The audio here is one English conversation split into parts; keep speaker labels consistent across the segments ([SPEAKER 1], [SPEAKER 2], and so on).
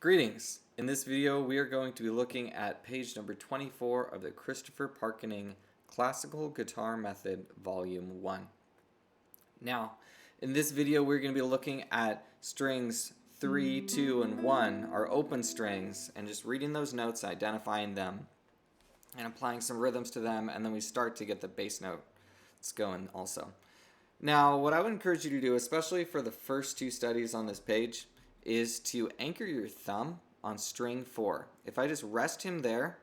[SPEAKER 1] Greetings! In this video we are going to be looking at page number 24 of the Christopher Parkening Classical Guitar Method Volume 1. Now, in this video we're going to be looking at strings 3, 2, and 1, our open strings, and just reading those notes, identifying them, and applying some rhythms to them, and then we start to get the bass notes going also. Now, what I would encourage you to do, especially for the first two studies on this page, is to anchor your thumb on string 4. If I just rest him there,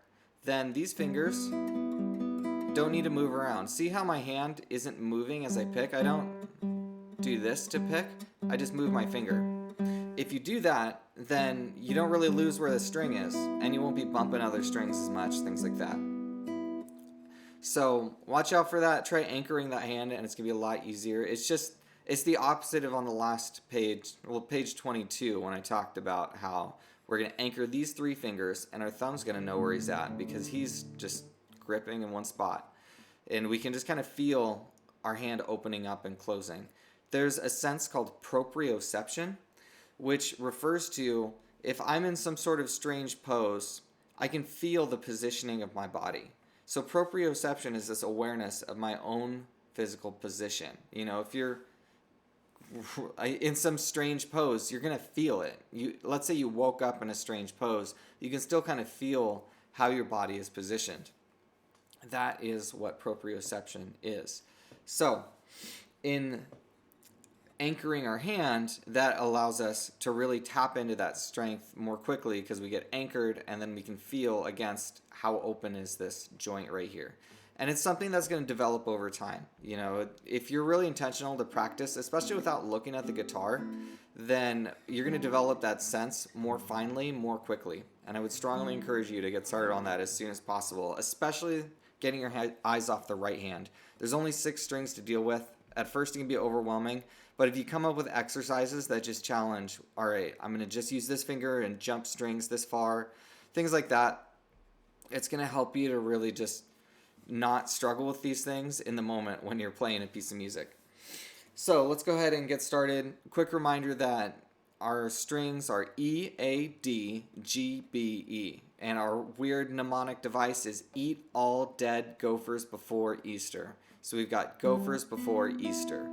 [SPEAKER 1] then these fingers don't need to move around. See how my hand isn't moving as I pick? I don't do this to pick, I just move my finger. If you do that, then you don't really lose where the string is, and you won't be bumping other strings as much, things like that. So watch out for that. Try anchoring that hand, and it's going to be a lot easier. It's the opposite of on the last page, well, page 22, when I talked about how we're going to anchor these three fingers, and our thumb's going to know where he's at because he's just gripping in one spot. And we can just kind of feel our hand opening up and closing. There's a sense called proprioception, which refers to if I'm in some sort of strange pose, I can feel the positioning of my body. So proprioception is this awareness of my own physical position. You know, if you're in some strange pose, you're going to feel it. Let's say you woke up in a strange pose, you can still kind of feel how your body is positioned. That is what proprioception is. So, in anchoring our hand, that allows us to really tap into that strength more quickly because we get anchored and then we can feel against how open is this joint right here. And it's something that's going to develop over time. You know, if you're really intentional to practice, especially without looking at the guitar, then you're going to develop that sense more finely, more quickly. And I would strongly encourage you to get started on that as soon as possible, especially getting your eyes off the right hand. There's only 6 strings to deal with. At first it can be overwhelming, but if you come up with exercises that just challenge, all right, I'm going to just use this finger and jump strings this far, things like that, it's going to help you to really just not struggle with these things in the moment when you're playing a piece of music. So let's go ahead and get started. Quick reminder that our strings are E, A, D, G, B, E. And our weird mnemonic device is eat all dead gophers before Easter. So we've got gophers before Easter.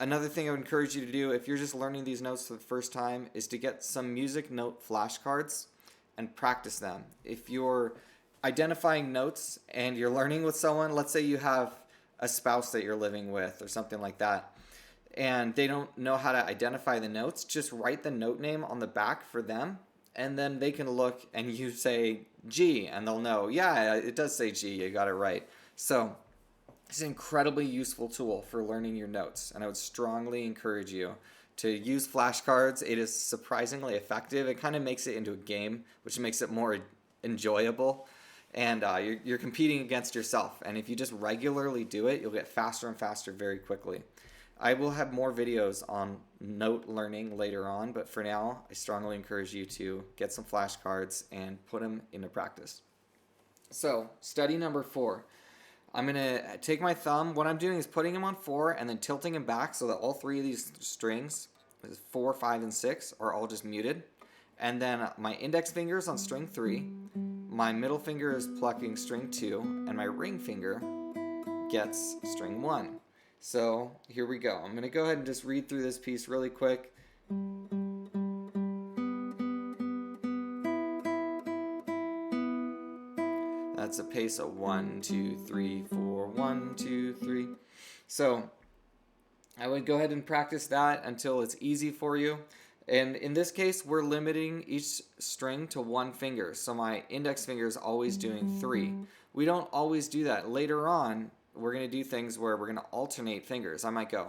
[SPEAKER 1] Another thing I would encourage you to do if you're just learning these notes for the first time is to get some music note flashcards and practice them. If you're identifying notes and you're learning with someone, let's say you have a spouse that you're living with or something like that, and they don't know how to identify the notes, just write the note name on the back for them, and then they can look and you say G, and they'll know, yeah, it does say G, you got it right. So it's an incredibly useful tool for learning your notes, and I would strongly encourage you to use flashcards. It is surprisingly effective. It kind of makes it into a game, which makes it more enjoyable. And you're competing against yourself. And if you just regularly do it, you'll get faster and faster very quickly. I will have more videos on note learning later on, but for now, I strongly encourage you to get some flashcards and put them into practice. So, study number 4. I'm going to take my thumb. What I'm doing is putting him on 4 and then tilting him back so that all 3 of these strings, 4, 5, and 6, are all just muted. And then my index finger is on string 3. My middle finger is plucking string 2, and my ring finger gets string 1. So here we go. I'm going to go ahead and just read through this piece really quick. That's a pace of 1, 2, 3, 4, 1, 2, 3. So I would go ahead and practice that until it's easy for you. And in this case, we're limiting each string to 1 finger. So my index finger is always doing 3. We don't always do that. Later on, we're going to do things where we're going to alternate fingers. I might go.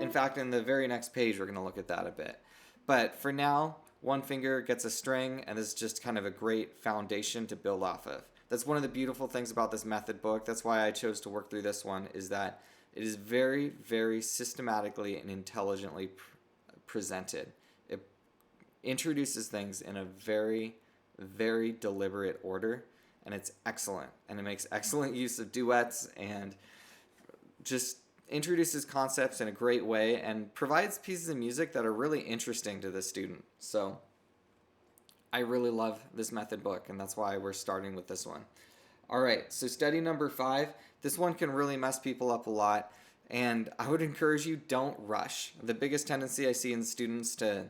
[SPEAKER 1] In fact, in the very next page, we're going to look at that a bit. But for now, 1 finger gets a string, and this is just kind of a great foundation to build off of. That's one of the beautiful things about this method book. That's why I chose to work through this one, is that it is very, very systematically and intelligently presented. It introduces things in a very, very deliberate order, and it's excellent. And it makes excellent use of duets and just introduces concepts in a great way and provides pieces of music that are really interesting to the student. So I really love this method book, and that's why we're starting with this one. All right, so study number 5. This one can really mess people up a lot, and I would encourage you, don't rush. The biggest tendency I see in students to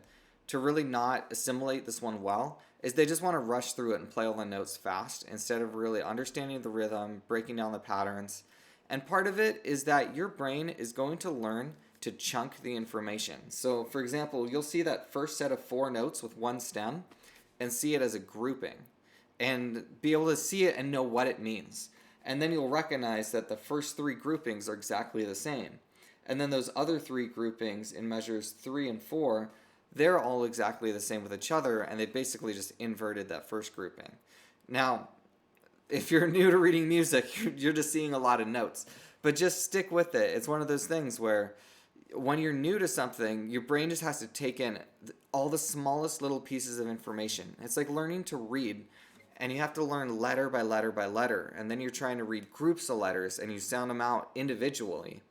[SPEAKER 1] really not assimilate this one well is they just want to rush through it and play all the notes fast instead of really understanding the rhythm, breaking down the patterns. And part of it is that your brain is going to learn to chunk the information. So for example, you'll see that first set of 4 notes with one stem and see it as a grouping and be able to see it and know what it means. And then you'll recognize that the first 3 groupings are exactly the same. And then those other 3 groupings in measures 3 and 4, they're all exactly the same with each other, and they basically just inverted that first grouping. Now, if you're new to reading music, you're just seeing a lot of notes. But just stick with it. It's one of those things where when you're new to something, your brain just has to take in all the smallest little pieces of information. It's like learning to read, and you have to learn letter by letter by letter, and then you're trying to read groups of letters, and you sound them out individually.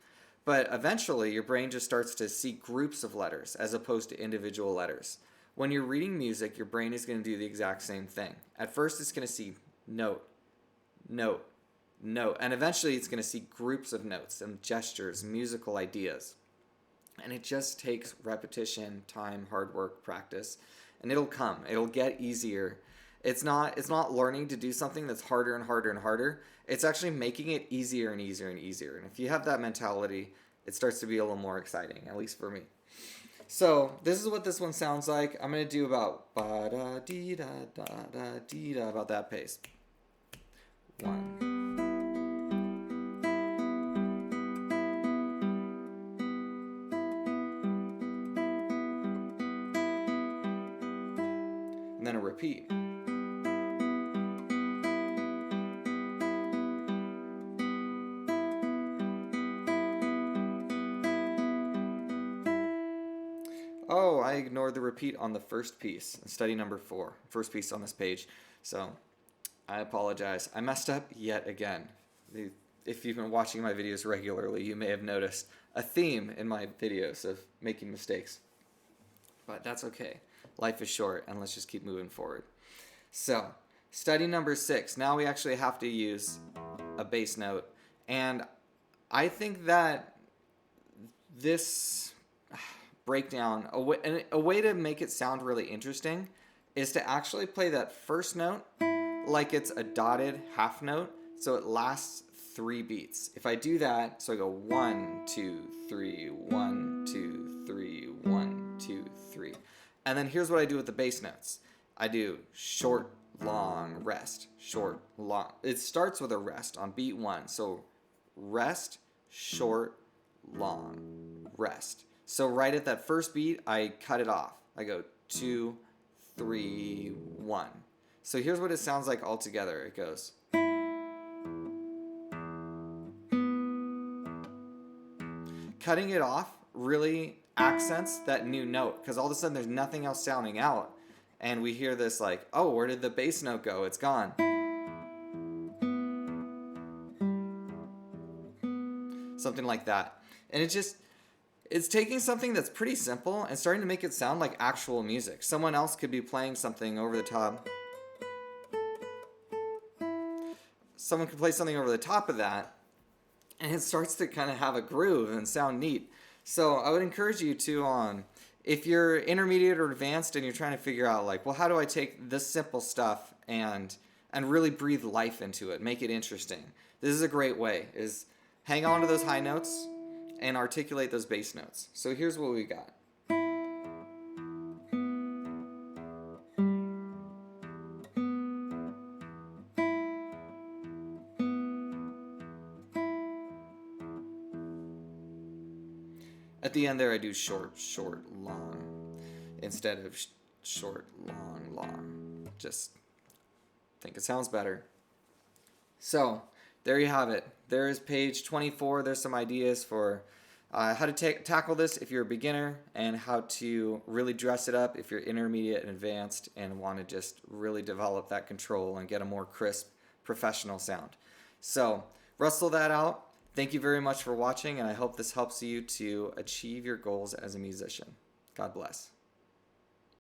[SPEAKER 1] But eventually, your brain just starts to see groups of letters as opposed to individual letters. When you're reading music, your brain is going to do the exact same thing. At first, it's going to see note, note, note, and eventually it's going to see groups of notes and gestures, musical ideas. And it just takes repetition, time, hard work, practice, and it'll come. It'll get easier. It's not learning to do something that's harder and harder and harder. It's actually making it easier and easier and easier. And if you have that mentality, it starts to be a little more exciting, at least for me. So this is what this one sounds like. I'm going to do about ba-da-dee-da-da-da-dee-da, about that pace. 1. And then a repeat. Oh, I ignored the repeat on the first piece, study number 4, first piece on this page. So I apologize. I messed up yet again. If you've been watching my videos regularly, you may have noticed a theme in my videos of making mistakes. But that's okay. Life is short, and let's just keep moving forward. So, study number 6. Now we actually have to use a bass note. And I think that this breakdown, a way to make it sound really interesting is to actually play that first note like it's a dotted half note, so it lasts 3 beats. If I do that, so I go 1, 2, 3, 1, 2, 3, 1, 2, 3. And then here's what I do with the bass notes. I do short, long, rest, short, long. It starts with a rest on beat 1. So rest, short, long, rest. So right at that first beat, I cut it off. I go 2, 3, 1. So here's what it sounds like all together. It goes. Cutting it off really accents that new note, because all of a sudden there's nothing else sounding out. And we hear this like, oh, where did the bass note go? It's gone. Something like that. And it's taking something that's pretty simple and starting to make it sound like actual music. Someone else could be playing something over the top. Someone could play something over the top of that, and it starts to kind of have a groove and sound neat. So I would encourage you to, if you're intermediate or advanced and you're trying to figure out like, well, how do I take this simple stuff and really breathe life into it, make it interesting? This is a great way, is hang on to those high notes and articulate those bass notes. So here's what we got. At the end there, I do short, short, long, instead of short, long, long. Just think it sounds better. So there you have it. There is page 24. There's some ideas for how to tackle this if you're a beginner, and how to really dress it up if you're intermediate and advanced and want to just really develop that control and get a more crisp professional sound. So wrestle that out. Thank you very much for watching, and I hope this helps you to achieve your goals as a musician. God bless.